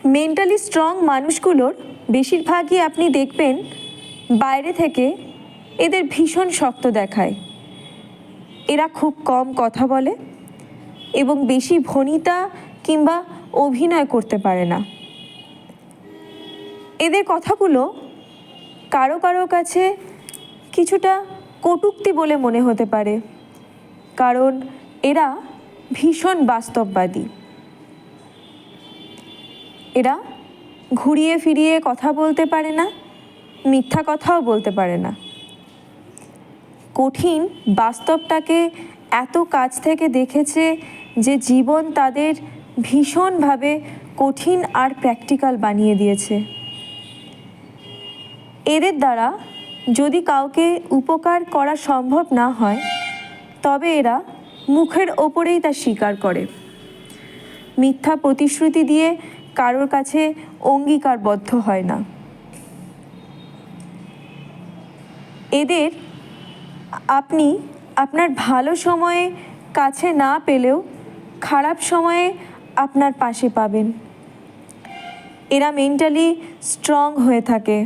Mentally strong মানুষগুলোর বেশিরভাগই আপনি দেখবেন বাইরে থেকে এদের ভীষণ শক্ত দেখায়। এরা খুব কম কথা বলে এবং বেশি ভনিতা কিংবা অভিনয় করতে পারে না। এদের কথাগুলো কারো কারো কাছে কিছুটা কটূক্তি বলে মনে হতে পারে, কারণ এরা ভীষণ বাস্তববাদী। এরা ঘুরিয়ে ফিরিয়ে কথা বলতে পারে না, মিথ্যা কথাও বলতে পারে না। কঠিন বাস্তবটাকে এত কাছ থেকে দেখেছে যে জীবন তাদের ভীষণভাবে কঠিন আর প্র্যাকটিক্যাল বানিয়ে দিয়েছে। এদের দ্বারা যদি কাউকে উপকার করা সম্ভব না হয়, তবে এরা মুখের ওপরেই তা স্বীকার করে। মিথ্যা প্রতিশ্রুতি দিয়ে কারোর কাছে অঙ্গীকারবদ্ধ হয় না। এদের আপনি আপনার ভালো সময়ে কাছে না পেলেও খারাপ সময়ে আপনার পাশে পাবেন। এরা মেন্টালি স্ট্রং হয়ে থাকে,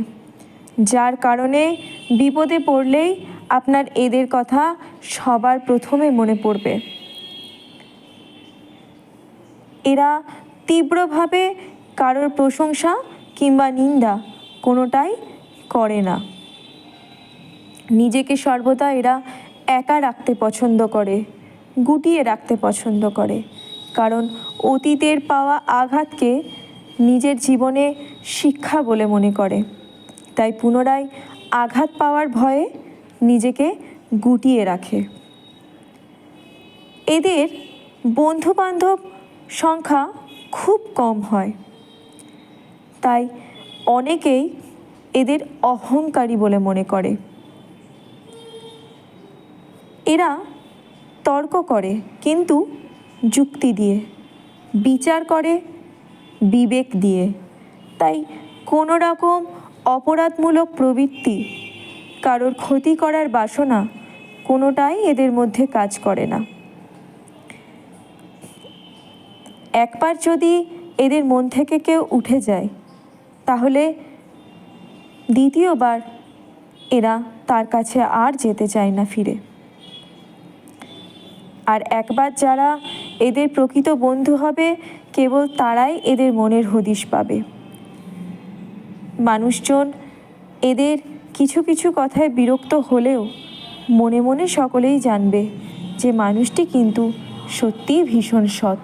যার কারণে বিপদে পড়লেই আপনার এদের কথা সবার প্রথমে মনে পড়বে। এরা তীব্রভাবে কারোর প্রশংসা কিংবা নিন্দা কোনোটাই করে না। নিজেকে সর্বদা এরা একা রাখতে পছন্দ করে, গুটিয়ে রাখতে পছন্দ করে, কারণ অতীতের পাওয়া আঘাতকে নিজের জীবনে শিক্ষা বলে মনে করে। তাই পুনরায় আঘাত পাওয়ার ভয়ে নিজেকে গুটিয়ে রাখে। এদের বন্ধুবান্ধব সংখ্যা খুব কম হয়, তাই অনেকেই এদের অহংকারী বলে মনে করে। এরা তর্ক করে কিন্তু যুক্তি দিয়ে, বিচার করে বিবেক দিয়ে। তাই কোনো রকম অপরাধমূলক প্রবৃত্তি, কারোর ক্ষতি করার বাসনা কোনোটাই এদের মধ্যে কাজ করে না। একবার যদি এদের মন থেকে কেউ উঠে যায়, তাহলে দ্বিতীয়বার এরা তার কাছে আর যেতে চায় না ফিরে। আর একবার যারা এদের প্রকৃত বন্ধু হবে, কেবল তারাই এদের মনের হদিশ পাবে। মানুষজন এদের কিছু কিছু কথায় বিরক্ত হলেও মনে মনে সকলেই জানবে যে মানুষটি কিন্তু সত্যিই ভীষণ সৎ।